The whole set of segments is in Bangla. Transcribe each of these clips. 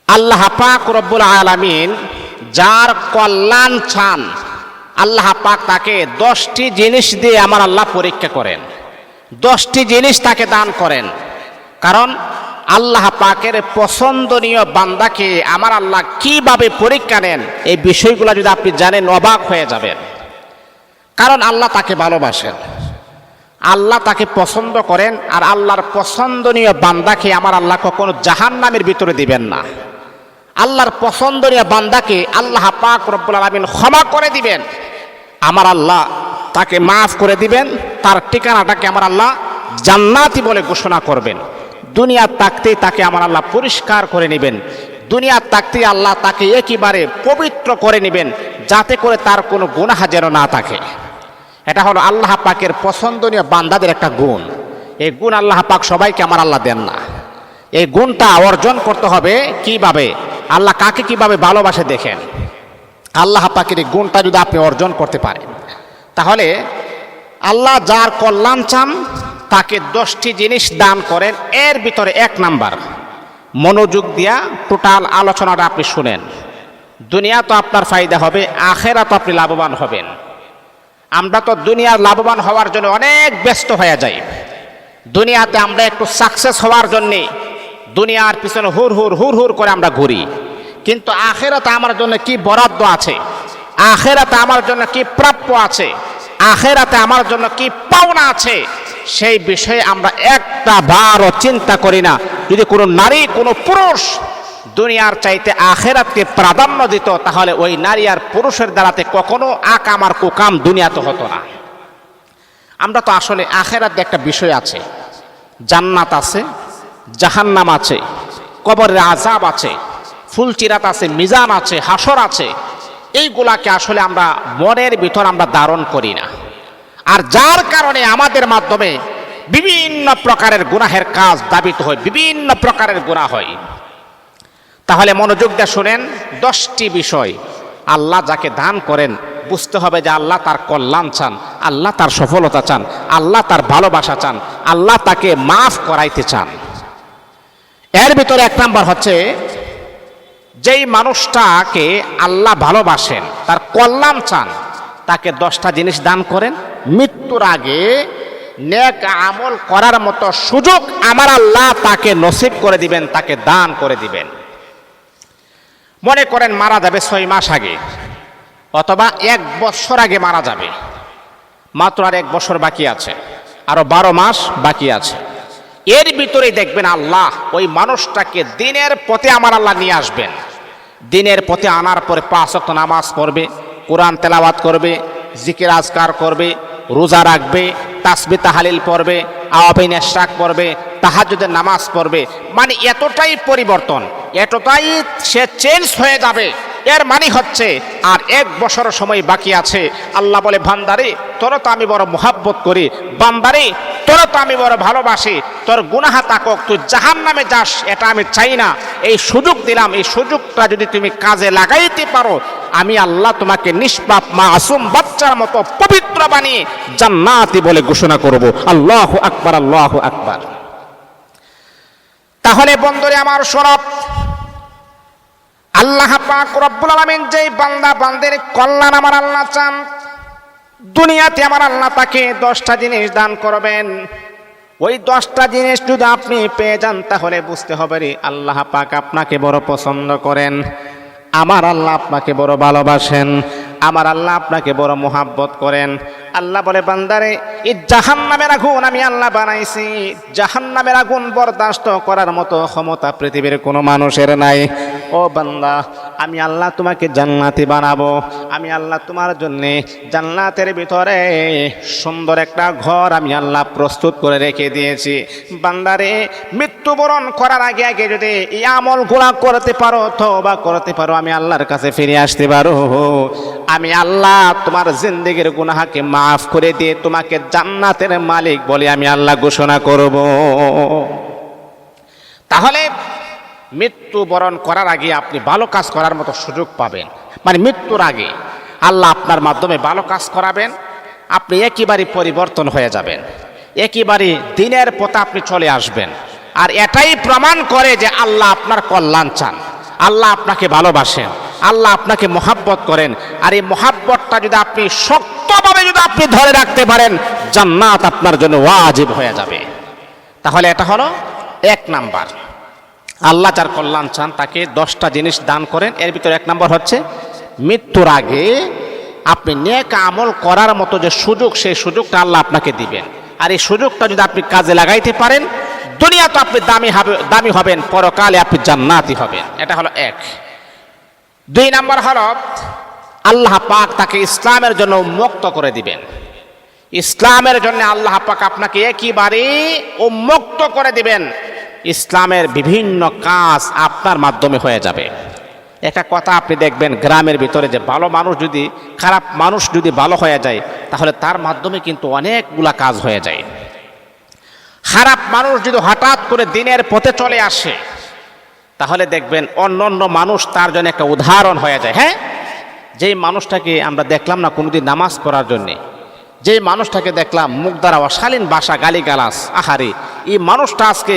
আল্লাহ পাক রব্বুল আলামিন যার কল্যাণ চান আল্লাহ পাক তাকে 10টি জিনিস দিয়ে আমার আল্লাহ পরীক্ষা করেন, 10টি জিনিস তাকে দান করেন। কারণ আল্লাহ পাকের পছন্দনীয় বান্দাকে আমার আল্লাহ কিভাবে পরীক্ষা নেন এই বিষয়গুলো যদি আপনি জানেন অবাক হয়ে যাবেন। কারণ আল্লাহ তাকে ভালোবাসেন, আল্লাহ তাকে পছন্দ করেন, আর আল্লাহর পছন্দনীয় বান্দাকে আমার আল্লাহ কখনো জাহান্নামের ভিতরে দিবেন না। আল্লাহর পছন্দনীয় বান্দাকে আল্লাহ পাক রব্বুল আলামিন ক্ষমা করে দিবেন, আমার আল্লাহ তাকে মাফ করে দিবেন, তার ঠিকানাটাকে আমার আল্লাহ জান্নাতি বলে ঘোষণা করবেন। দুনিয়ার থাকতেই তাকে আমার আল্লাহ পরিষ্কার করে নেবেন, দুনিয়ার থাকতেই আল্লাহ তাকে একেবারে পবিত্র করে নেবেন, যাতে করে তার কোনো গুনাহ যেন না থাকে। এটা হলো আল্লাহ পাকের পছন্দনীয় বান্দাদের একটা গুণ। এই গুণ আল্লাহ পাক সবাইকে আমার আল্লাহ দেন না। এই গুণটা অর্জন করতে হবে কিভাবে? আল্লাহ কাকে কিভাবে ভালোবাসে দেখেন। আল্লাহ পাকের এই গুণটা যদি আপনি অর্জন করতে পারেন, তাহলে আল্লাহ যার কল্যাণ চান তাকে 10টি জিনিস দান করেন। এর ভিতরে 1 নাম্বার, মনোযোগ দিয়া টোটাল আলোচনাটা আপনি শুনেন। দুনিয়া তো আপনার ফায়দা হবে, আখেরাত আপনি লাভবান হবেন। আমরা তো দুনিয়ার লাভবান হওয়ার জন্য অনেক ব্যস্ত হয়ে যাই। দুনিয়াতে আমরা একটু সাকসেস হওয়ার জন্যে দুনিয়ার পিছনে হুর হুর হুর হুর করে আমরা ঘুরি, কিন্তু আখেরাতে আমার জন্য কি বরাদ্দ আছে, আখেরাতে আমার জন্য কি প্রাপ্য আছে, আখেরাতে আমার জন্য কি পাওনা আছে, সেই বিষয়ে আমরা একটা বারও চিন্তা করি না। যদি কোনো নারী কোনো পুরুষ দুনিয়ার চাইতে আখেরাতকে প্রাধান্য দিত, তাহলে ওই নারী আর পুরুষের দ্বারাতে কখনো আকাম আর কুকাম দুনিয়াতে হতো না। আমরা তো আসলে আখেরাতে একটা বিষয় আছে, জান্নাত আছে, জাহান্নাম আছে, কবরের আযাব আছে, ফুলচিরাত আছে, মিজান আছে, হাসর আছে। এইগুলাকে আসলে আমরা মনের ভিতর আমরা ধারণ করি না, আর যার কারণে আমাদের মাধ্যমে বিভিন্ন প্রকারের গুনাহের কাজ দাবিত হয়, বিভিন্ন প্রকারের গুনাহ হয়। তাহলে মনোযোগ দিয়ে শুনেন, 10টি বিষয় আল্লাহ যাকে দান করেন বুঝতে হবে যে আল্লাহ তার কল্যাণ চান, আল্লাহ তার সফলতা চান, আল্লাহ তার ভালোবাসা চান, আল্লাহ তাকে মাফ করাইতে চান। এর ভিতরে 1 নাম্বার হচ্ছে, যেই মানুষটাকে আল্লাহ ভালোবাসেন, তার কল্যাণ চান, তাকে 10টা জিনিস দান করেন। মৃত্যুর আগে নেক আমল করার মতো সুযোগ আমার আল্লাহ তাকে নসিব করে দিবেন, তাকে দান করে দিবেন। মনে করেন মারা যাবে 6 মাস আগে, অথবা 1 বছর আগে মারা যাবে, মাত্র আর 1 বছর বাকি আছে, আরো 12 মাস বাকি আছে। এর ভিতরেই দেখবেন আল্লাহ ওই মানুষটাকে দিনের পথে আমার আল্লাহ নিয়ে আসবেন। দিনের পথে আনার পরে 5 ওয়াক্ত নামাজ পড়বে, কোরআন তেলাওয়াত করবে, জিকির আজকার করবে, রোজা রাখবে, তাসবিহ তাহলিল পড়বে, আওয়াবিন ইশরাক পড়বে, তাহাজ্জুদের নামাজ পড়বে। মানে এতটাই পরিবর্তন, এতটাই সে চেঞ্জ হয়ে যাবে। এর মানে হচ্ছে আর 1 বছর সময় বাকি আছে। আল্লাহ বলে, বান্দারে তোর তো আমি বড় মুহাব্বত করি, বান্দারে তোর তো আমি বড় ভালোবাসি, তোর গুনাহ থাকুক, তুই জাহান্নামে যাস এটা আমি চাই না। এই সুযোগ দিলাম, এই সুযোগটা যদি তুমি কাজে লাগাইতে পারো, আমি আল্লাহ তোমাকে নিষ্পাপ মাসুম বাচ্চার মতো পবিত্র বানিয়ে জান্নাতি বলে ঘোষণা করব। আল্লাহু আকবার, আল্লাহু আকবার। তাহলে বন্ধুরে আমার শোনব, আল্লাহ পাক রব্বুল আলামিন যেই বান্দা বান্দের কল্যাণ আমার আল্লাহ চান, দুনিয়াতে আমার আল্লাহ তাকে 10টা জিনিস দান করবেন। ওই 10টা জিনিস যদি আপনি পেয়ে যান, তাহলে বুঝতে হবে রে আল্লাহ পাক আপনাকে বড় পছন্দ করেন, আমার আল্লাহ আপনাকে বড় ভালোবাসেন, আমার আল্লাহ আপনাকে বড় মুহাব্বত করেন। আল্লাহ বলে, বান্দারে এই জাহান্নামের আগুন আমি আল্লাহ বানাইছি, জাহান্নামের আগুন বরদাস্ত করার মতো ক্ষমতা পৃথিবীর কোনো মানুষের নাই। ও বান্দা, আমি আল্লাহ তোমাকে জান্নাতি বানাবো, আমি আল্লাহ তোমার জন্যে জান্নাতের ভিতরে সুন্দর একটা ঘর আমি আল্লাহ প্রস্তুত করে রেখে দিয়েছি। বান্দারে মৃত্যুবরণ করার আগে আগে যদি এই আমল গুনাহ করতে পারো, তওবা করতে পারো, আমি আল্লাহর কাছে ফিরে আসতে পারো, আমি আল্লাহ তোমার জিন্দেগির গুনাহকে মাফ করে দিয়ে তোমাকে জান্নাতের মালিক বলে আমি আল্লাহ ঘোষণা করব। তাহলে মৃত্যুবরণ করার আগে আপনি ভালো কাজ করার মতো সুযোগ পাবেন। মানে মৃত্যুর আগে আল্লাহ আপনার মাধ্যমে ভালো কাজ করাবেন, আপনি একেবারে পরিবর্তন হয়ে যাবেন, একেবারে দিনের পথে আপনি চলে আসবেন। আর এটাই প্রমাণ করে যে আল্লাহ আপনার কল্যাণ চান, আল্লাহ আপনাকে ভালোবাসেন, আল্লাহ আপনাকে মহাব্বত করেন। আর এই মহাব্বতটা যদি আপনি শক্তভাবে যদি আপনি ধরে রাখতে পারেন, জান্নাত আপনার জন্য ওয়াজিব হয়ে যাবে। তাহলে এটা হলো এক নাম্বার। আল্লাহ যার কল্যাণ চান তাকে 10টা জিনিস দান করেন। এর ভিতরে এক নাম্বার হচ্ছে মৃত্যুর আগে আপনি নেক আমল করার মতো যে সুযোগ, সেই সুযোগটা আল্লাহ আপনাকে দিবেন। আর এই সুযোগটা যদি আপনি কাজে লাগাইতে পারেন, দুনিয়া তো আপনি দামি হবেন, পরকালে আপনি জান্নাতি হবেন। এটা হলো এক। 2 নাম্বার হলো আল্লাহ পাক তাকে ইসলামের জন্য উন্মুক্ত করে দিবেন। ইসলামের জন্য আল্লাহ পাক আপনাকে একেবারে উন্মুক্ত করে দিবেন। ইসলামের বিভিন্ন কাজ আপনার মাধ্যমে হয়ে যাবে। একটা কথা আপনি দেখবেন, গ্রামের ভিতরে যে ভালো মানুষ যদি, খারাপ মানুষ যদি ভালো হয়ে যায়, তাহলে তার মাধ্যমে কিন্তু অনেকগুলা কাজ হয়ে যায়। খারাপ মানুষ যদি হঠাৎ করে দিনের পথে চলে আসে, তাহলে দেখবেন অন্য মানুষ তার জন্য একটা উদাহরণ হয়ে যায়। হ্যাঁ, যেই মানুষটাকে আমরা দেখলাম না কোনোদিন নামাজ পড়ার জন্যে, যেই মানুষটাকে দেখলাম মুখ দ্বারা অশালীন ভাষা, গালিগালাজ, আহারে, এই মানুষটা আজকে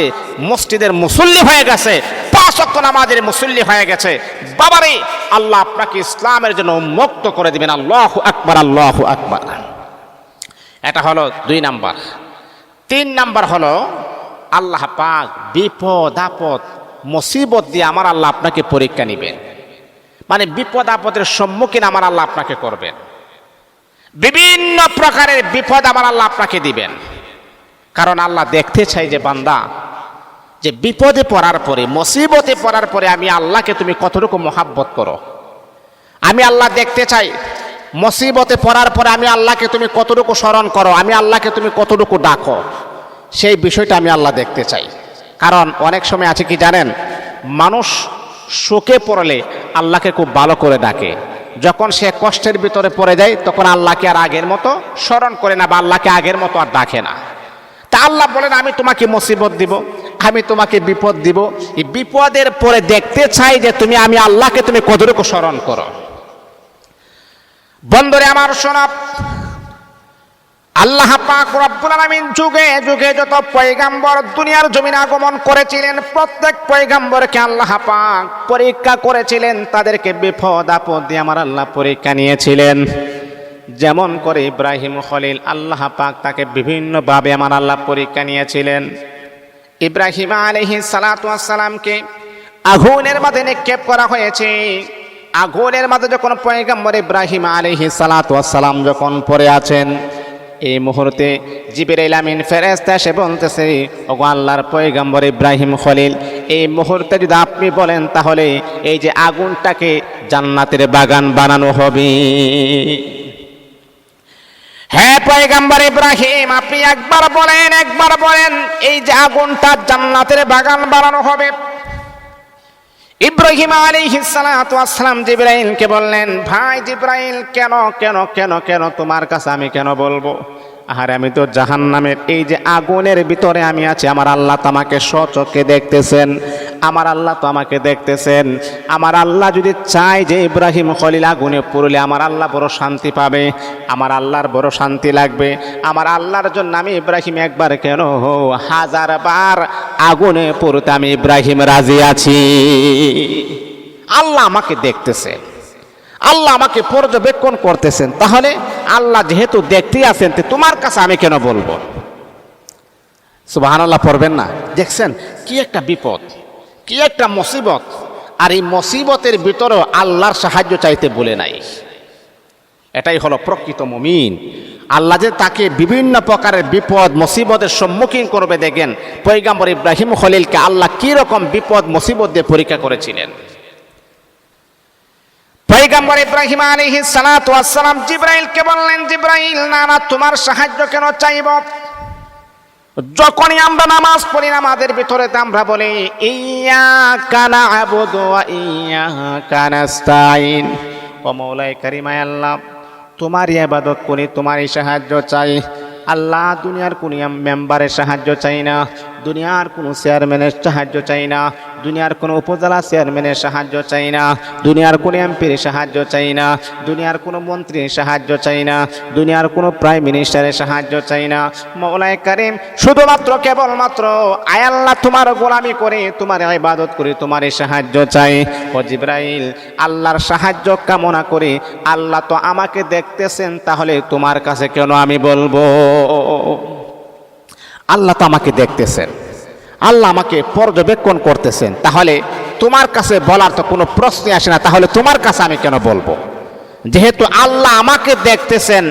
মসজিদের মুসল্লি হয়ে গেছে, 5 ওয়াক্ত নামাজের মুসল্লি হয়ে গেছে। বাবারে, আল্লাহ আপনাকে ইসলামের জন্য উন্মুক্ত করে দিবেন। আল্লাহু আকবার, আল্লাহু আকবার। এটা হলো 2 নাম্বার। 3 নাম্বার হলো আল্লাহ পাক বিপদ আপদ মুসিবত দিয়ে আমার আল্লাহ আপনাকে পরীক্ষা নিবেন। মানে বিপদ আপদের সম্মুখীন আমার আল্লাহ আপনাকে করবেন। বিভিন্ন প্রকারের বিপদ আমার আল্লাহ আপনাকে দিবেন। কারণ আল্লাহ দেখতে চাই যে বান্দা, যে বিপদে পড়ার পরে, মুসিবতে পড়ার পরে আমি আল্লাহকে তুমি কতটুকু মহাব্বত করো। আমি আল্লাহ দেখতে চাই মুসিবতে পড়ার পরে আমি আল্লাহকে তুমি কতটুকু স্মরণ করো, আমি আল্লাহকে তুমি কতটুকু ডাকো, সেই বিষয়টা আমি আল্লাহ দেখতে চাই। কারণ অনেক সময় আছে কি জানেন, মানুষ শোকে পড়লে আল্লাহকে খুব ভালো করে ডাকে, যখন সে কষ্টের ভিতরে পড়ে যায় তখন আল্লাহকে আর আগের মতো স্মরণ করে না, বা আল্লাহকে আগের মতো আর ডাকে না। তা আল্লাহ বলেন আমি তোমাকে মুসিবত দিব, আমি তোমাকে বিপদ দিব। এই বিপদের পরে দেখতে চাই যে আমি আল্লাহকে তুমি কতটুকু স্মরণ করো। বন্ধুরে আমার শোনা, আল্লাহ পাক রব্বুল আলামিন যুগে যুগে যত পয়গাম্বর দুনিয়ার জমিনে আগমন করেছিলেন, প্রত্যেক পয়গাম্বরকে আল্লাহ পাক পরীক্ষা করেছিলেন, তাদেরকে বিপদ আপদ দিয়ে আমার আল্লাহ পরীক্ষা নিয়েছিলেন। যেমন করে ইব্রাহিম খলিল, আল্লাহ পাক তাকে বিভিন্নভাবে আমার আল্লাহ পরীক্ষা নিয়েছিলেন। ইব্রাহিম আলাইহিস সালাতু ওয়াস সালামকে আগুনের মাঝে নিক্ষেপ করা হয়েছে। আগুনের মাঝে যখন পয়গম্বর ইব্রাহিম আলাইহিস সালাতু ওয়াস সালাম যখন পড়ে আছেন, এই মুহূর্তে জিবরাইল আমিন ফেরেশতা এসে বলতেছে, ওগো আল্লাহর পয়গম্বর ইব্রাহিম খলিল, এই মুহূর্তে যদি আপনি বলেন তাহলে এই যে আগুনটাকে জান্নাতের বাগান বানানো হবে। হ্যাঁ পয়গম্বর ইব্রাহিম, আপনি একবার বলেন এই যে আগুনটা জান্নাতের বাগান বানানো হবে। ইব্রাহিম আলাইহিস সালাতু ওয়াস সালাম জিবরাইলকে বললেন, ভাই জিবরাইল, কেন কেন কেন কেন তোমার কাছে আমি কেন বলবো? আরে আমি তো জাহান্নামের এই যে আগুনের ভিতরে আমি আছি, আমার আল্লাহ তো আমাকে স্বচক্ষে দেখতেছেন, আমার আল্লাহ তো আমাকে দেখতেছেন। আমার আল্লাহ যদি চায় যে ইব্রাহিম খলিল আগুনে পড়লে আমার আল্লাহ বড় শান্তি পাবে, আমার আল্লাহর বড় শান্তি লাগবে, আমার আল্লাহর জন্য আমি ইব্রাহিম একবার কেন 1000 বার আগুনে পড়তে আমি ইব্রাহিম রাজি আছি। আল্লাহ আমাকে দেখতেছেন, আল্লাহ আমাকে পর্যবেক্ষণ করতেছেন, তাহলে আল্লাহ যেহেতু দেখতেই আছেন, তোমার কাছে আমি কেন বলবো? সুবহানাল্লাহ পড়বেন না? দেখছেন কি একটা বিপদ, কি একটা মুসিবত, আর এই মুসিবতের ভিতরেও আল্লাহর সাহায্য চাইতে বলে নাই। এটাই হলো প্রকৃত মুমিন। আল্লাহ যে তাকে বিভিন্ন প্রকারের বিপদ মুসিবতের সম্মুখীন করবে, দেখেন পয়গম্বর ইব্রাহিম খলিলকে আল্লাহ কি রকম বিপদ মুসিবত দিয়ে পরীক্ষা করেছিলেন। পয়গম্বর ইব্রাহিম আলাইহিস সালাতু ওয়াস সালাম জিবরাইলকে বললেন, জিবরাইল, না না, তোমার সাহায্য কেন চাইব? যখনই আমরা নামাজ পড়ি, নামাজের ভিতরে আমরা বলি ইয়্যাকা না'বুদু ওয়া ইয়্যাকা নাস্তাঈন, ও মওলাই কারীম, আল্লাহ তোমারই ইবাদত করি, তোমারই সাহায্য চাই। আল্লাহ দুনিয়ার কোন মেম্বারের সাহায্য চাই না, দুনিয়ার কোনো চেয়ারম্যানের সাহায্য চাই না, দুনিয়ার কোনো উপজেলা চেয়ারম্যানের সাহায্য চাই না, দুনিয়ার কোনো এমপির সাহায্য চাই না, দুনিয়ার কোনো মন্ত্রীর সাহায্য চাই না, দুনিয়ার কোনো প্রাইম মিনিস্টারের সাহায্য চাই না। মওলায়ে কারীম শুধুমাত্র কেবলমাত্র আয় আল্লাহ তোমার গোলামি করে, তোমার ইবাদত করে, তোমার সাহায্য চাই। ও জিবরাইল, আল্লাহর সাহায্য কামনা করে, আল্লাহ তো আমাকে দেখতেছেন, তাহলে তোমার কাছে কেন আমি বলবো? আল্লাহ তো আমাকে দেখতেছেন, আল্লাহ আমাকে পর্যবেক্ষণ করতেছেন, তাহলে তোমার কাছে বলার তো কোনো প্রশ্নই আসে না, তাহলে তোমার কাছে আমি কেন বলবো? যেহেতু আল্লাহ আমাকে দেখতেছেন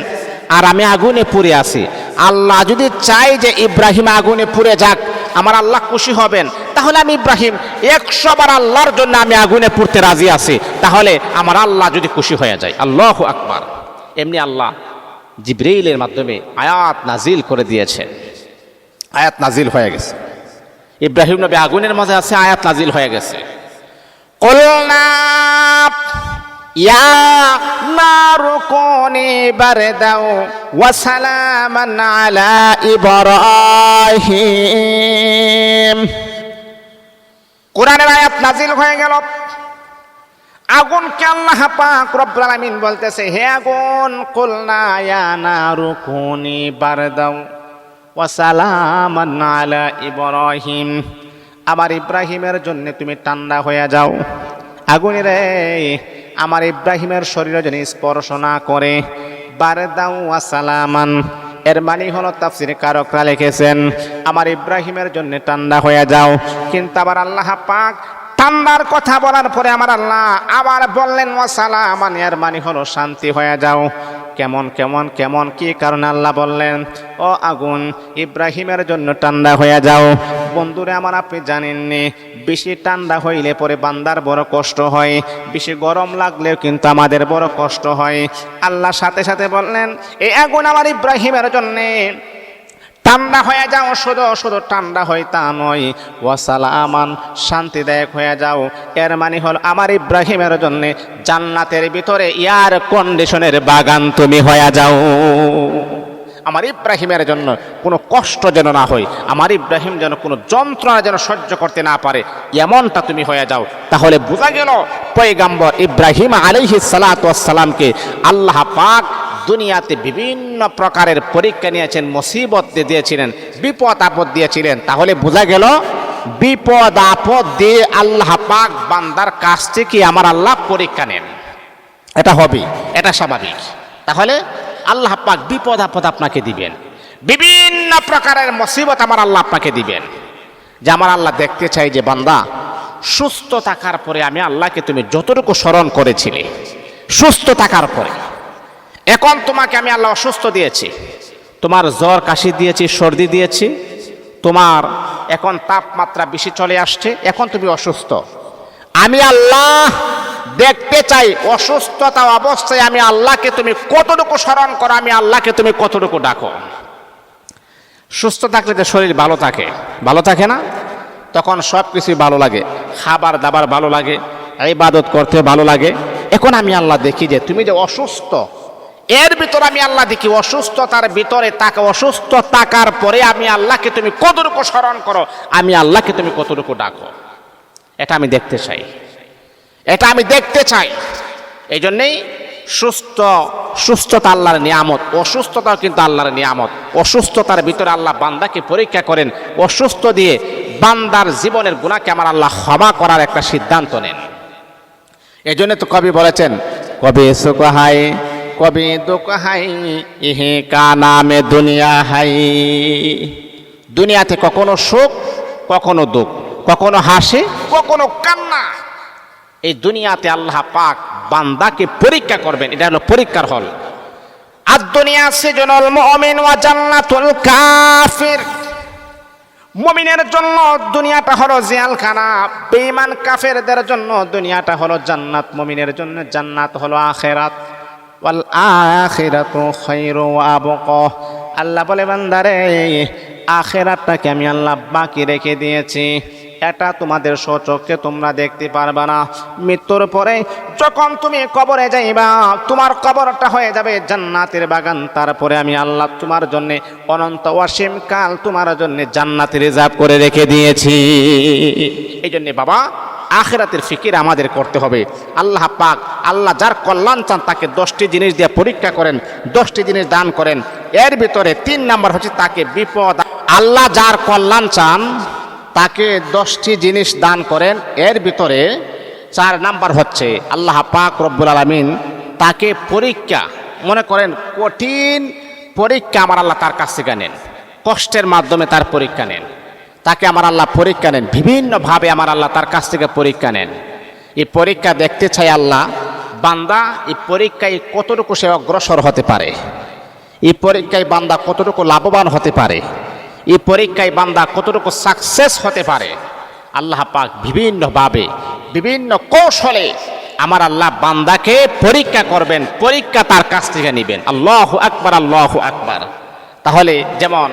আর আমি আগুনে পুড়ে আছি, আল্লাহ যদি চাই যে ইব্রাহিম আগুনে পুড়ে যাক, আমার আল্লাহ খুশি হবেন, তাহলে আমি ইব্রাহিম 100 বার আল্লাহর জন্য আমি আগুনে পুড়তে রাজি আছি, তাহলে আমার আল্লাহ যদি খুশি হয়ে যায়। আল্লাহু আকবার। এমনি আল্লাহ জিবরাইলের মাধ্যমে আয়াত নাজিল করে দিয়েছেন, আয়াত নাজিল হয়ে গেছে। ইব্রাহিম নবী আগুনের মাঝে আছে, আয়াত নাজিল হয়ে গেছে। কুলনা ইয়া নারু কুনি বারদাও ওয়া সালামান আলা ইব্রাহিম। কোরআনের আয়াত নাজিল হয়ে গেল, আগুনকে আল্লাহ পাক রব্বুল আলামিন বলতেছে, হে আগুন, কুলনা ইয়া নারু কুনি বারদাও ওয়া সালামান আলা ইব্রাহিম, আমার ইব্রাহিমের জন্য তুমি ঠান্ডা হয়ে যাও। আগুনের আমার ইব্রাহিমের শরীরে যেন স্পর্শ না করে। বারদাও ওয়া সালামান এর মানে হলো তাফসীরে কারকরা লিখেছেন আমার ইব্রাহিমের জন্য ঠান্ডা হয়ে যাও। কিন্তু আবার আল্লাহ পাক ঠান্ডার কথা বলার পরে আমার আল্লাহ আবার বললেন ওয়া সালামান, এর মানে হলো শান্তি হয়ে যাও। কেমন কেমন কেমন কি কারণে আল্লাহ বললেন ও আগুন ইব্রাহিমের জন্য ঠান্ডা হয়ে যাও? বন্ধুরে আমার, আপনি জানেননি বেশি ঠান্ডা হইলে পরে বান্দার বড় কষ্ট হয়, বেশি গরম লাগলেও কিন্তু আমাদের বড় কষ্ট হয়। আল্লাহ সাথে সাথে বললেন এই আগুন আমার ইব্রাহিমের জন্যে ঠান্ডা হয়ে যাও। শুধু শুধু ঠান্ডা হয় তা নয়, ওয়া সালামান শান্তিদায়ক হয়ে যাও। এর মানে হল আমার ইব্রাহিমের জন্য জান্নাতের ভিতরে এয়ার কন্ডিশনের বাগান তুমি হয়ে যাও। আমার ইব্রাহিমের জন্য কোনো কষ্ট যেন না হয়, আমার ইব্রাহিম যেন কোনো যন্ত্রণা যেন সহ্য করতে না পারে, এমনটা তুমি হয়ে যাও। তাহলে বোঝা গেল পয়গম্বর ইব্রাহিম আলাইহিস সালাতু ওয়াস সালামকে আল্লাহ পাক দুনিয়াতে বিভিন্ন প্রকারের পরীক্ষা নিয়েছেন, মুসিবত দিয়েছিলেন, বিপদ আপদ দিয়েছিলেন। তাহলে বোঝা গেল বিপদ আপদ দিয়ে আল্লাহ পাক বান্দার কাছ থেকে আমার আল্লাহ পরীক্ষা নেন, এটা হবে, এটা স্বাভাবিক। তাহলে আল্লাহ পাক বিপদ আপদ আপনাকে দিবেন, বিভিন্ন প্রকারের মুসিবত আমার আল্লাহ আপনাকে দিবেন, যে আমার আল্লাহ দেখতে চাই যে বান্দা সুস্থ থাকার পরে আমি আল্লাহকে তুমি যতটুকু স্মরণ করেছিলে, সুস্থ থাকার পরে এখন তোমাকে আমি আল্লাহ অসুস্থ দিয়েছি, তোমার জ্বর কাশি দিয়েছি, সর্দি দিয়েছি, তোমার এখন তাপমাত্রা বেশি চলে আসছে, এখন তুমি অসুস্থ। আমি আল্লাহ দেখতে চাই অসুস্থতা অবস্থায় আমি আল্লাহকে তুমি কতটুকু স্মরণ করো, আমি আল্লাহকে তুমি কতটুকু ডাকো। সুস্থ থাকলে তো শরীর ভালো থাকে, ভালো থাকে না? তখন সব কিছুই ভালো লাগে, খাবার দাবার ভালো লাগে, ইবাদত করতে ভালো লাগে। এখন আমি আল্লাহ দেখি যে তুমি যে অসুস্থ, এর ভিতরে আমি আল্লাহ দেখি অসুস্থতার ভিতরে তাকে, অসুস্থ থাকার পরে আমি আল্লাহকে তুমি কতটুকু স্মরণ করো, আমি আল্লাহকে তুমি কতটুকু ডাকো। এটা আমি দেখতে চাই, এটা আমি দেখতে চাই। এই জন্যেই সুস্থতা আল্লাহর নিয়ামত, অসুস্থতাও কিন্তু আল্লাহর নিয়ামত। অসুস্থতার ভিতরে আল্লাহ বান্দাকে পরীক্ষা করেন, অসুস্থ দিয়ে বান্দার জীবনের গুনাহকে আমার আল্লাহ ক্ষমা করার একটা সিদ্ধান্ত নেন। এই জন্য তো কবি বলেছেন, কবি সুখ হাই কবি দুঃখ হাই ইহে কা নামে দুনিয়া হাই। দুনিয়াতে কখনো সুখ, কখনো দুঃখ, কখনো হাসি, কখনো কান্না। এই দুনিয়াতে আল্লাহ পাক বান্দাকে পরীক্ষা করবেন, এটা হলো পরীক্ষার হল। আর দুনিয়া সিজনুল মুমিন ওয়া জান্নাতুল কাফির। মুমিনের জন্য দুনিয়াটা হলো জেলখানা, বেঈমান কাফেরদের জন্য দুনিয়াটা হলো জান্নাত, মুমিনের জন্য জান্নাত হলো আখিরাত। ওয়াল আখিরাতু খায়রু ওয়া আবকা। আল্লাহ বলে বান্দারে আখিরাতটাকে আমি আল্লাহ বাকি রেখে দিয়েছি, এটা তোমাদের স্বচক্ষে তোমরা দেখতে পারবে না। মৃত্যুর পরে যখন তুমি কবরে যাইবা, তোমার কবরটা হয়ে যাবে জান্নাতের বাগান। তারপরে আমি আল্লাহ তোমার জন্য অনন্ত অসীম কাল তোমার জন্য জান্নাত রিজার্ভ করে রেখে দিয়েছি। এই জন্যে বাবা আখিরাতের ফিকির আমাদের করতে হবে। আল্লাহ পাক, আল্লাহ যার কল্যাণ চান তাকে 10টি জিনিস দিয়ে পরীক্ষা করেন, 10টি জিনিস দান করেন। এর ভিতরে 3 নাম্বার হচ্ছে তাকে বিপদ। আল্লাহ যার কল্যাণ চান তাকে 10টি জিনিস দান করেন। এর ভিতরে 4 নাম্বার হচ্ছে আল্লাহ পাক রব্বুল আলামিন তাকে পরীক্ষা, মনে করেন কঠিন পরীক্ষা আমার আল্লাহ তার কাছ থেকে নেন, কষ্টের মাধ্যমে তার পরীক্ষা নেন, তাকে আমার আল্লাহ পরীক্ষা নেন, বিভিন্নভাবে আমার আল্লাহ তার কাছ থেকে পরীক্ষা নেন। এই পরীক্ষা দেখতে চাই আল্লাহ বান্দা এই পরীক্ষায় কতটুকু সে অগ্রসর হতে পারে, এই পরীক্ষায় বান্দা কতটুকু লাভবান হতে পারে, এই পরীক্ষায় বান্দা কতটুকু সাকসেস হতে পারে। আল্লাহ পাক বিভিন্নভাবে বিভিন্ন কৌশলে আমার আল্লাহ বান্দাকে পরীক্ষা করবেন, পরীক্ষা তার কাছ থেকে নেবেন। আল্লাহু আকবার, আল্লাহু আকবার। তাহলে যেমন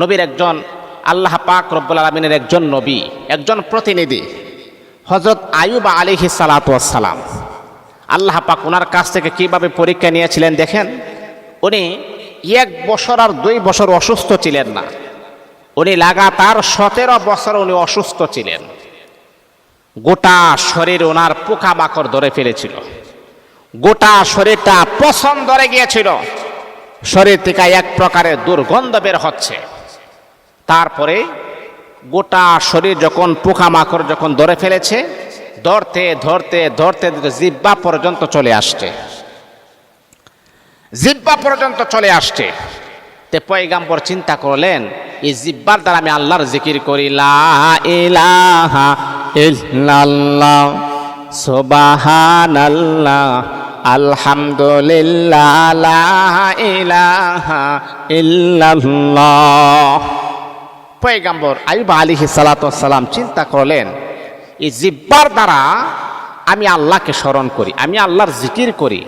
নবীর একজন, আল্লাহ পাক রব্বুল আলামিনের একজন নবী, একজন প্রতিনিধি হযরত আইয়ুব আলাইহিস সালাতু ওয়াস সালাম, আল্লাহ পাক ওনার কাছ থেকে কিভাবে পরীক্ষা নিয়েছিলেন দেখেন। উনি 1 বছর আর 2 বছর অসুস্থ ছিলেন না, উনি লাগাতার 17 বছর উনি অসুস্থ ছিলেন। গোটা শরীর ওনার পোকামাকড় ধরে ফেলেছিল, গোটা শরীরটা পছন্দ ধরে গিয়েছিল, শরীর থেকে এক প্রকারের দুর্গন্ধ বের হচ্ছে। তারপরে গোটা শরীর যখন পোকামাকড় যখন ধরে ফেলেছে, ধরতে ধরতে ধরতে জিহ্বা পর্যন্ত চলে আসছে, জিহ্বা পর্যন্ত চলে আসছে। তে পয়গাম্বর চিন্তা করলেন এই জিহ্বার দ্বারা আমি আল্লাহর জিকির করি, লা ইলাহা ইল্লাল্লাহ সুবহানাল্লাহ আলহামদুলিল্লাহ লা ইলাহা ইল্লাল্লাহ। পয়গাম্বর আইয়ুব আলাইহিস সালাতু ওয়াস সালাম চিন্তা করলেন এই জিহ্বার দ্বারা আমি আল্লাহকে স্মরণ করি, আমি আল্লাহর জিকির করি,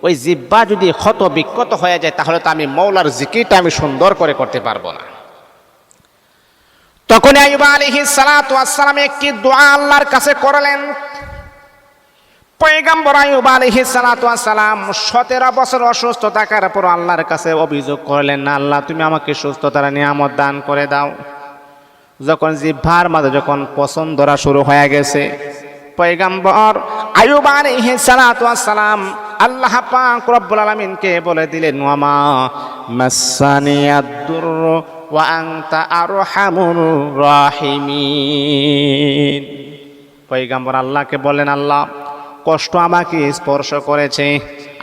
ওই জিহ্বা যদি ক্ষত বিক্ষত হয়ে যায় তাহলে তো আমি মওলার জিকিরটা আমি সুন্দর করে করতে পারবো না। তখন আইয়ুব আলাইহিস সালাতু ওয়াস সালাম একটি দোয়া আল্লাহর কাছে করলেন। পয়গম্বর আইয়ুব আলাইহিস সালাতু ওয়াস সালাম 17 বছর অসুস্থ থাকার পর আল্লাহর কাছে অভিযোগ করলেন, না আল্লাহ তুমি আমাকে সুস্থতার নিয়ামত দান করে দাও। যখন জিহ্বার মাঝে যখন পছন্দ ধরা শুরু হয়ে গেছে, পয়গম্বর আইয়ুব আলাইহিস সালাতু ওয়াস সালাম আল্লাহ পাক রব্বুল আলামিনকে বলে দিলেন, ওয়ামা মাসানিয়াদ দুররু ওয়া আনতা আরহামুর রাহিমিন। পয়গম্বর আল্লাহকে বলেন, আল্লাহ কষ্ট আমাকে স্পর্শ করেছে,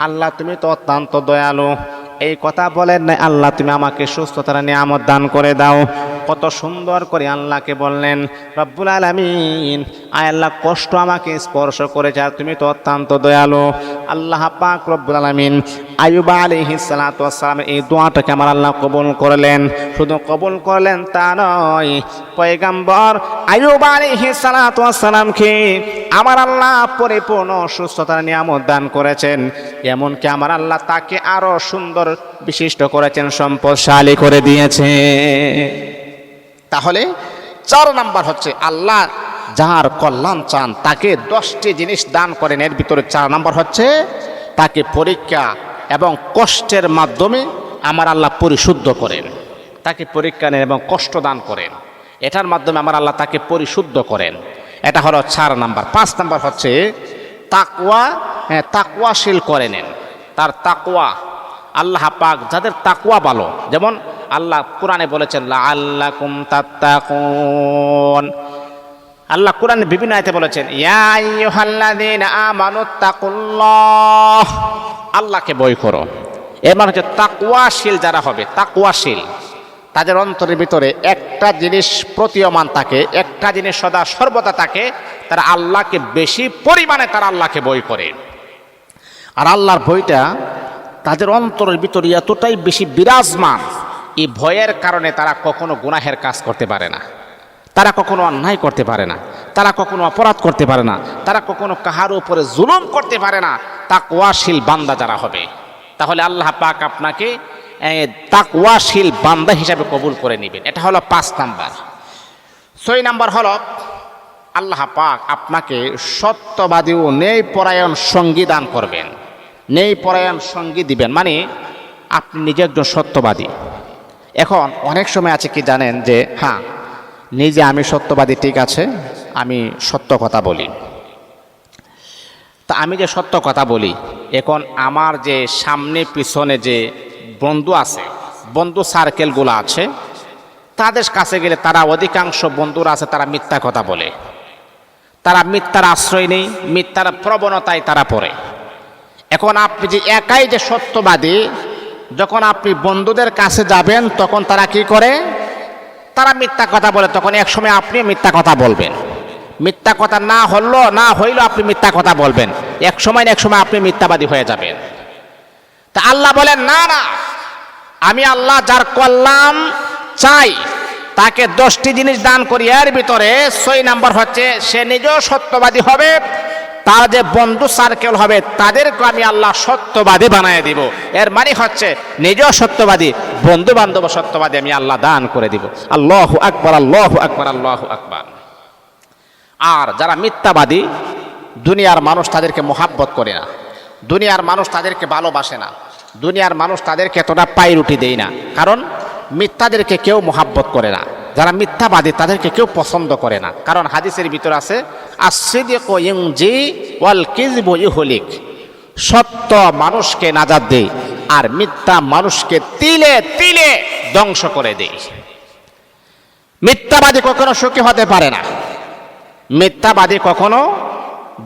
আল্লাহ তুমি তো অত্যন্ত দয়ালু। এই কথা বলেন না আল্লাহ তুমি আমাকে সুস্থতার নিয়ামত দান করে দাও। কত সুন্দর করে আল্লাহকে বললেন, রব্বুল আলামিন আয় আল্লাহ কষ্ট আমাকে স্পর্শ করেছে আর তুমি তো অত্যন্ত দয়ালু। আল্লাহ পাক রব্বুল আলামিন আইয়ুব আলাইহিস সালাতু ওয়াস সালামের এই দোয়াটাকে আমার আল্লাহ কবুল করলেন। শুধু কবুল করলেন তা নয়, পয়গম্বর আইয়ুব আলাইহিস সালাতু ওয়াস সালামকে আমার আল্লাহ পরিপূর্ণ সুস্থতার নিয়ামত দান করেছেন। এমনকি আমার আল্লাহ তাকে আরো সুন্দর বিশিষ্ট করেছেন, সম্পদশালী করে দিয়েছে। তাহলে 4 নাম্বার হচ্ছে আল্লাহ যার কল্যাণ চান তাকে 10টি জিনিস দান করেন। এর ভিতরে 4 নাম্বার হচ্ছে তাকে পরীক্ষা এবং কষ্টের মাধ্যমে আমার আল্লাহ পরিশুদ্ধ করেন, তাকে পরীক্ষা নেন এবং কষ্ট দান করেন, এটার মাধ্যমে আমার আল্লাহ তাকে পরিশুদ্ধ করেন। এটা হলো 4 নাম্বার। 5 নাম্বার হচ্ছে তাকওয়া, তাকওয়াশীল করে নেন। তার তাকওয়া, আল্লাহ পাক যাদের তাকওয়া ভালো, যেমন আল্লাহ কোরআনে বলেছেন লাআল্লাকুম তাত্তাকুন। আল্লাহ কোরআনে বিভিন্ন আয়াতে বলেছেন ইয়া আইয়ুহাল্লাযীনা আমানুত্তাকুল্লাহ, আল্লাহকে ভয় করো। এর মানে হচ্ছে তাকওয়াশীল যারা হবে, তাকওয়াশীল তাদের অন্তরের ভিতরে একটা জিনিস প্রতীয়মান থাকে, একটা জিনিস সদা সর্বদা থাকে, তারা আল্লাহকে বেশি পরিমাণে তারা আল্লাহকে ভয় করে। আর আল্লাহর ভয়টা তাদের অন্তরের ভিতরে এতটাই বেশি বিরাজমান, এই ভয়ের কারণে তারা কখনো গুনাহের কাজ করতে পারে না, তারা কখনো অন্যায় করতে পারে না, তারা কখনো অপরাধ করতে পারে না, তারা কখনো কাহার উপরে জুলুম করতে পারে না। তাকওয়াশীল বান্দা যারা হবে, তাহলে আল্লাহ পাক আপনাকে তাকওয়াশীল বান্দা হিসাবে কবুল করে নেবেন। এটা হলো 5 নাম্বার। 6 নাম্বার হলো আল্লাহ পাক আপনাকে সত্যবাদী ও ন্যায়পরায়ণ সঙ্গী দান করবেন, ন্যায়পরায়ণ সঙ্গী দিবেন, মানে আপনি নিজে একজন সত্যবাদী। এখন অনেক সময় আছে কি জানেন, যে হ্যাঁ নিজে আমি সত্যবাদী, ঠিক আছে, আমি সত্য কথা বলি। তা আমি যে সত্য কথা বলি, এখন আমার যে সামনে পিছনে যে বন্ধু আছে, বন্ধু সার্কেলগুলো আছে, তাদের কাছে গেলে তারা অধিকাংশ বন্ধুরা আছে তারা মিথ্যা কথা বলে, তারা মিথ্যার আশ্রয় নেই, মিথ্যার প্রবণতায় তারা পড়ে। এখন আপনি যে একাই যে সত্যবাদী, যখন আপনি বন্ধুদের কাছে যাবেন তখন তারা কি করে, তারা মিথ্যা কথা বলে, তখন এক সময় আপনি মিথ্যা কথা বলবেন। মিথ্যা কথা না হইল আপনি মিথ্যা কথা বলবেন, এক সময় আপনি মিথ্যাবাদী হয়ে যাবেন। তা আল্লাহ বলেন না, আমি আল্লাহ যার কল্যাণ চাই তাকে 10টি জিনিস দান করি। এর ভিতরে 6 নাম্বার হচ্ছে সে নিজেও সত্যবাদী হবে, তার যে বন্ধু সার্কেল হবে তাদেরকে আমি আল্লাহ সত্যবাদী বানিয়ে দিব। এর মানে হচ্ছে নিজেও সত্যবাদী, বন্ধু বান্ধব সত্যবাদী আমি আল্লাহ দান করে দিব। আল্লাহু আকবার, আল্লাহু আকবার, আল্লাহু আকবার। আর যারা মিথ্যাবাদী, দুনিয়ার মানুষ তাদেরকে মোহাব্বত করে না, দুনিয়ার মানুষ তাদেরকে ভালোবাসে না, দুনিয়ার মানুষ তাদেরকে এতটা পায়রুটি দেয় না, কারণ মিথ্যাদেরকে কেউ মোহাব্বত করে না। যারা মিথ্যাবাদী তাদেরকে কেউ পছন্দ করে না, কারণ হাদিসের ভিতর আছে as-sidqu yunji ওয়াল কিযবু ইহলিক, সত্য মানুষকে নাজাত দেয় আর মিথ্যা মানুষকে তিলে তিলে ধ্বংস করে দেয়। মিথ্যাবাদী কখনো সুখী হতে পারে না, মিথ্যাবাদী কখনো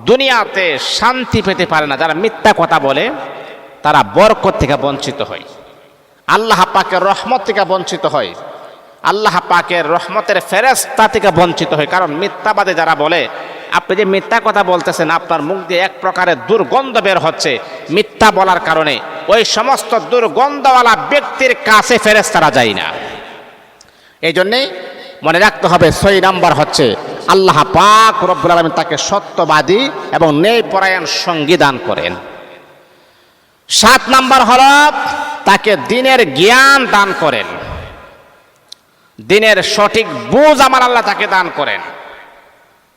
দুনিয়াতে শান্তি পেতে পারে না। যারা মিথ্যা কথা বলে তারা বরকত থেকে বঞ্চিত হয়, আল্লাহ পাকের রহমত থেকে বঞ্চিত হয়, আল্লাহ পাকের রহমতের ফেরেশতা থেকে বঞ্চিত হয়। কারণ মিথ্যাবাদী যারা বলে, আপনি যে মিথ্যা কথা বলতেছেন আপনার মুখ দিয়ে এক প্রকারের দুর্গন্ধ বের হচ্ছে, মিথ্যা বলার কারণে ওই সমস্ত দুর্গন্ধওয়ালা ব্যক্তির কাছে ফেরেশতারা যায় না। এই জন্যেই মনে রাখতে হবে 6 নাম্বার হচ্ছে আল্লাহ পাক রব্বুল আলামিন তাকে সত্যবাদী এবং ন্যায়পরায়ণ সঙ্গী দান করেন। 7 নাম্বার হলো তাকে দ্বীনের জ্ঞান দান করেন, দ্বীনের সঠিক বুঝ আমার আল্লাহ তাকে দান করেন।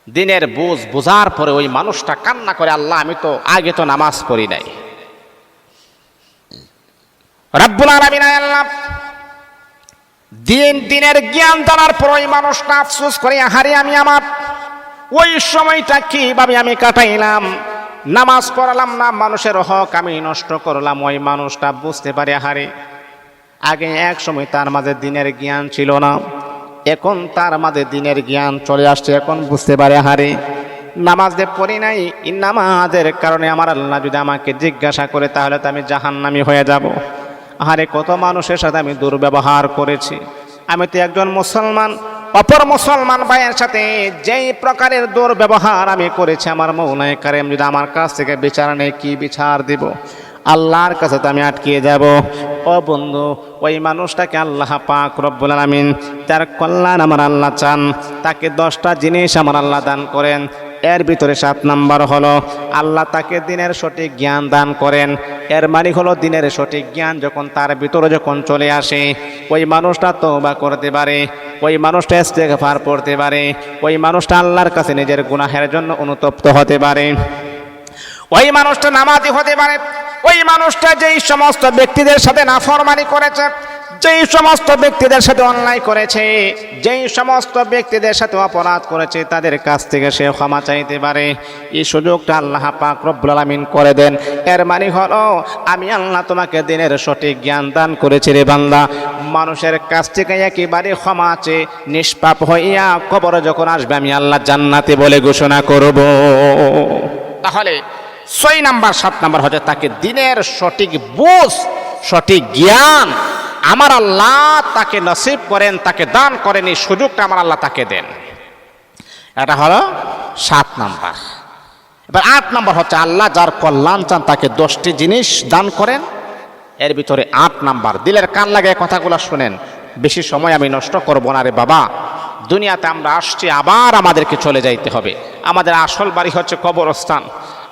দ্বীনের বুঝ বোঝার পরে ওই মানুষটা কান্না করে, আল্লাহ আমি তো আগে তো নামাজ পড়ি নাই। রব্বুল আলামিন আল্লাহ দ্বীনের জ্ঞান জানার পর ওই মানুষটা আফসোস করে, আহারে আমি আমার ওই সময়টা কিভাবে আমি কাটাইলাম, নামাজ পড়ালাম না, মানুষের হক আমি নষ্ট করলাম। ওই মানুষটা বুঝতে পারে, আহারে আগে এক সময় তার মাঝে দ্বীনের জ্ঞান ছিল না, এখন তার মাঝে দ্বীনের জ্ঞান চলে আসছে, এখন বুঝতে পারে আহারে নামাজ যে পড়ি নাই, এই নামাজের কারণে আমার আল্লাহ যদি আমাকে জিজ্ঞাসা করে তাহলে তো আমি জাহান্নামী হয়ে যাব। আহারে কত মানুষের সাথে আমি দুর্ব্যবহার করেছি, আমি তো একজন মুসলমান, অপর মুসলমান ভাইয়ের সাথে যেই প্রকারের দুর্ব্যবহার আমি করেছি, আমার মৌলাই কারিম যদি আমার কাছ থেকে বিচার নেই, কি বিচার দিব? আল্লাহর কাছে তো আমি আটকিয়ে যাব। ও বন্ধু, ওই মানুষটাকে আল্লাহ পাক রব্বুল আলামিন তার কল্যাণ আমার আল্লাহ চান, তাকে 10টা জিনিস আমার আল্লাহ দান করেন। এর ভিতরে 7 নাম্বার হলো আল্লাহ তাকে দ্বীনের সঠিক জ্ঞান দান করেন। এর মানে হলো দ্বীনের সঠিক জ্ঞান যখন তার ভিতরে যখন চলে আসে, ওই মানুষটা তওবা করতে পারে, ওই মানুষটা ইস্তেগফার পড়তে পারে, ওই মানুষটা আল্লাহর কাছে নিজের গুনাহের জন্য অনুতপ্ত হতে পারে, ওই মানুষটা নামাজি হতে পারে, ওই মানুষটা যেই সমস্ত ব্যক্তিদের সাথে নাফরমানি করেছে, যেই সমস্ত ব্যক্তিদের সাথে অন্যায় করেছে, যেই সমস্ত ব্যক্তিদের সাথে অপরাধ করেছে, তাদের কাছ থেকে সে ক্ষমা চাইতে পারে। এই সুযোগটা আল্লাহ পাক রব্বুল আলামিন করে দেন। এর মানে হলো আমি আল্লাহ তোমাকে দ্বীনের সঠিক জ্ঞান দান করেছি রে বান্দা, মানুষের কাছ থেকে একেবারে ক্ষমা চেয়ে নিষ্পাপ হইয়া কবরে যখন আসবে আমি আল্লাহ জান্নাতে বলে ঘোষণা করব। তাহলে 6 নাম্বার 7 নাম্বার হচ্ছে তাকে দ্বীনের সঠিক বুঝ, সঠিক জ্ঞান আমার আল্লাহ তাকে নসিব করেন, তাকে দান করেন, এই সুযোগটা আমার আল্লাহ তাকে দেন। এটা হলো 7 নাম্বার। এবার 8 নাম্বার হচ্ছে আল্লাহ যার কল্যাণ চান তাকে 10টি জিনিস দান করেন। এর ভিতরে 8 নাম্বার, দিলের কান লাগে কথাগুলো শুনেন, বেশি সময় আমি নষ্ট করব না রে বাবা। দুনিয়াতে আমরা আসছি, আবার আমাদেরকে চলে যাইতে হবে। আমাদের আসল বাড়ি হচ্ছে কবরস্থান,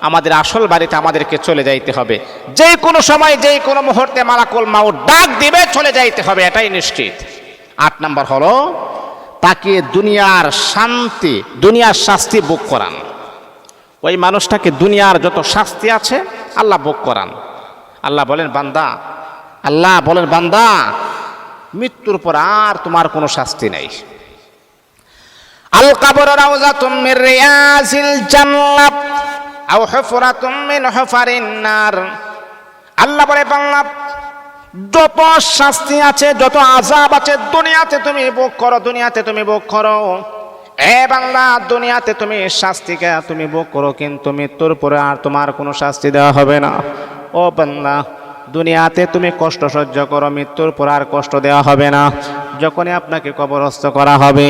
আমাদের আসল বাড়িতে আমাদেরকে চলে যাইতে হবে। যে কোনো সময় যে কোনো মুহূর্তে মালাকুল মাউত ডাক দিবে, চলে যাইতে হবে, এটাই নিশ্চিত। 8 নাম্বার হলো তাকে দুনিয়ার শান্তি, দুনিয়ার শাস্তি ভোগ করান। ওই মানুষটাকে দুনিয়ার যত শাস্তি আছে আল্লাহ ভোগ করান। আল্লাহ বলেন বান্দা, মৃত্যুর পর আর তোমার কোনো শাস্তি নেই। আল কবর রাউযাতুম মির রিয়াজিল জান্নাহ আও হুফরাতুম মিন হুফারিন নার। আল্লাহ বলে বান্দা, যত শাস্তি আছে, যত আযাব আছে দুনিয়াতে তুমি ভোগ করো। এ বান্দা, দুনিয়াতে তুমি শাস্তিকে তুমি ভোগ করো, কিন্তু মৃত্যুর পরে আর তোমার কোনো শাস্তি দেওয়া হবে না। ও বান্দা, দুনিয়াতে তুমি কষ্ট সহ্য করো, মৃত্যুর পর আর কষ্ট দেওয়া হবে না। যখনই আপনাকে কবরস্থ করা হবে,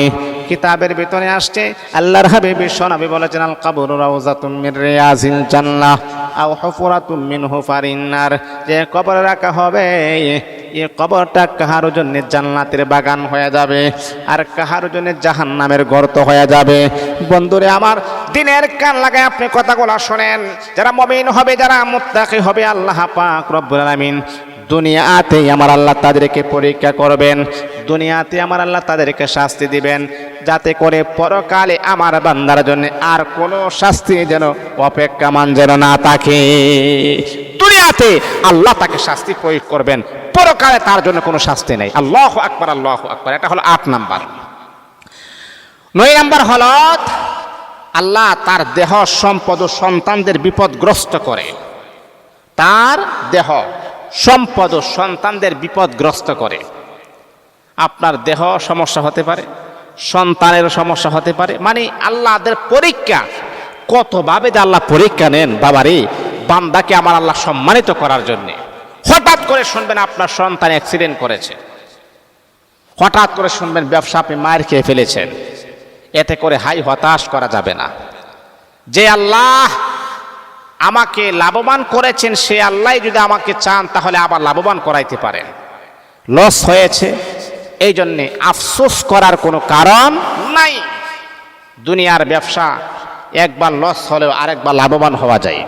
কিতাবের ভিতরে আসছে আল্লাহর হাবিব বিশ্বনবী বলেছেন, আল কবরু রাউযাতুম মির রিয়াজিল জান্নাহ আও হুফরাতুম মিন হুফারিন নার। যে কবরে রাখা হবে, এই কবরটা কাহার জন্য জান্নাতের বাগান হয়ে যাবে, আর কাহার জন্য জাহান্নামের গর্ত হয়ে যাবে। বন্ধুরে আমার, দিনের কান লাগায় আপনি কথাগুলো শোনেন। যারা মুমিন হবে, যারা মুত্তাকি হবে, আল্লাহ পাক রব্বুল আলামিন দুনিয়াতেই আমার আল্লাহ তাদেরকে পরীক্ষা করবেন, দুনিয়াতে আমার আল্লাহ তাদেরকে শাস্তি দিবেন, যাতে করে পরকালে আমার বান্দার জন্য আর কোনো শাস্তি যেন অপেক্ষামান যেন না থাকে। দুনিয়াতে আল্লাহ তাকে শাস্তি প্রয়োগ করবেন, পরকালে তার জন্য কোনো শাস্তি নেই। আল্লাহু আকবার, আল্লাহু আকবার। এটা হলো 8 নাম্বার। 9 নাম্বার হলো আল্লাহ তার দেহ সম্পদ ও সন্তানদের বিপদগ্রস্ত করে। তার দেহ সম্পদ ও সন্তানদের বিপদগ্রস্ত করে। আপনার দেহ সমস্যা হতে পারে, সন্তানের সমস্যা হতে পারে, মানে আল্লাহদের পরীক্ষা। কতভাবে যে আল্লাহ পরীক্ষা নেন বাবারে, বান্দাকে আমার আল্লাহ সম্মানিত করার জন্যে। হঠাৎ করে শুনবেন আপনার সন্তান অ্যাক্সিডেন্ট করেছে, হঠাৎ করে শুনবেন ব্যবসা আপনি মার খেয়ে ফেলেছেন। এতে করে হতাশ করা যাবে না। যে আল্লাহ আমাকে লাভবান করেছেন, সে আল্লাহ যদি আমাকে চান তাহলে আবার লাভবান করাইতে পারেন। লস হয়েছে, এই জন্যে আফসোস করার কোনো কারণ নাই। দুনিয়ার ব্যবসা একবার লস হলেও আরেকবার লাভবান হওয়া যায়,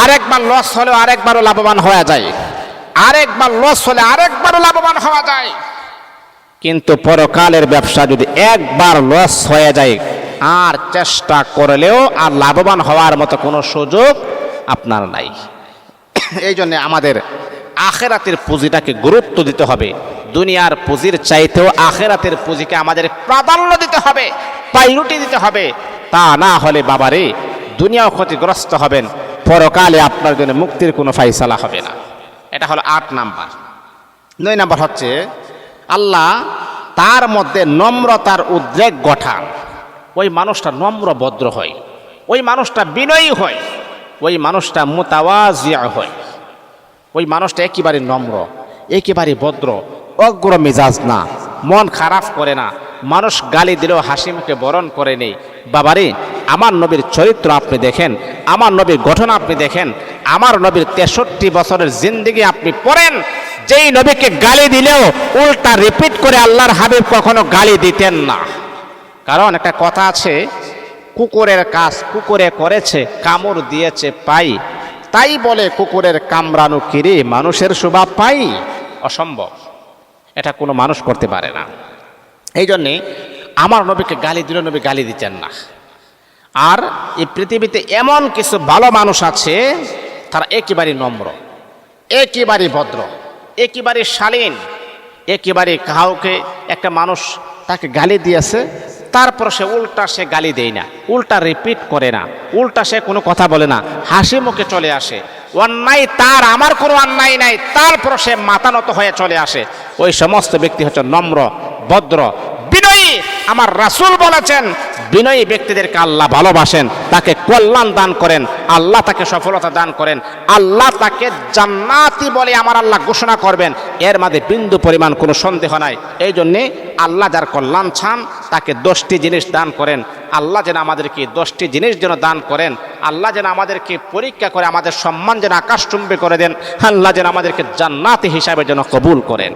আরেকবার লস হলেও আরেকবারও লাভবান হওয়া যায়, আরেকবার লস হলে আরেকবারও লাভবান হওয়া যায়। কিন্তু পরকালের ব্যবসা যদি একবার লস হয়ে যায়, আর চেষ্টা করলেও আর লাভবান হওয়ার মতো কোনো সুযোগ আপনার নাই। এই জন্য আমাদের আখেরাতের পুঁজিটাকে গুরুত্ব দিতে হবে। দুনিয়ার পুঁজির চাইতেও আখেরাতের পুঁজিকে আমাদের প্রাধান্য দিতে হবে, প্রায়োরিটি দিতে হবে। তা না হলে বাবারে দুনিয়াও ক্ষতিগ্রস্ত হবেন, পরকালে আপনার জন্য মুক্তির কোনো ফায়সালা হবে না। এটা হলো 8 নাম্বার। 9 নাম্বার হচ্ছে আল্লাহ তার মধ্যে নম্রতার উদ্রেক ঘটান। ওই মানুষটা নম্র ভদ্র হয়, ওই মানুষটা বিনয়ী হয়, ওই মানুষটা মুতাওয়াজিয়া হয়, ওই মানুষটা একেবারে নম্র, একেবারে ভদ্র, অগ্র মেজাজ না, মন খারাপ করে না, মানুষ গালি দিলেও হাসি মুখে বরণ করে নেই। বাবারে আমার নবীর চরিত্র আপনি দেখেন, আমার নবীর ঘটনা আপনি দেখেন, আমার নবীর 63 বছরের জিন্দেগি আপনি পড়েন। যেই নবীকে গালি দিলেও উল্টা রিপিট করে আল্লাহর হাবিব কখনো গালি দিতেন না। কারণ একটা কথা আছে, কুকুরের কাজ কুকুরে করেছে, কামড় দিয়েছে পাই, তাই বলে কুকুরের কামড়ানো কিরে মানুষের স্বভাব পাই। অসম্ভব, এটা কোনো মানুষ করতে পারে না। এই জন্যে আমার নবীকে গালি দিল, নবী গালি দিতেন না। আর এই পৃথিবীতে এমন কিছু ভালো মানুষ আছে, তারা একেবারে নম্র, একেবারে ভদ্র, একেবারে শালীন, একেবারে কাউকে একটা মানুষ তাকে গালি দিয়েছে, তারপর সে গালি দেয় না, উল্টা রিপিট করে না, উল্টা সে কোনো কথা বলে না, হাসি মুখে চলে আসে। অন্যায় তার, আমার কোনো অন্যায় নাই, তারপর সে মাথা নত হয়ে চলে আসে। ওই সমস্ত ব্যক্তি হচ্ছে নম্র, ভদ্র, বিনয়ী। আমার রাসূল বলেছেন, বিনয়ী ব্যক্তিদেরকে আল্লাহ ভালোবাসেন, তাকে কল্যাণ দান করেন, আল্লাহ তাকে সফলতা দান করেন, আল্লাহ তাকে জান্নাতি বলে আমার আল্লাহ ঘোষণা করবেন। এর মাঝে বিন্দু পরিমাণ কোনো সন্দেহ নাই। এই জন্যে আল্লাহ যার কল্যাণ চান তাকে 10টি জিনিস দান করেন। আল্লাহ যেন আমাদেরকে 10টি জিনিস যেন দান করেন। আল্লাহ যেন আমাদেরকে পরীক্ষা করে আমাদের সম্মান যেন আকাশচুম্বী করে দেন। আল্লাহ যেন আমাদেরকে জান্নাতি হিসাবে যেন কবুল করেন।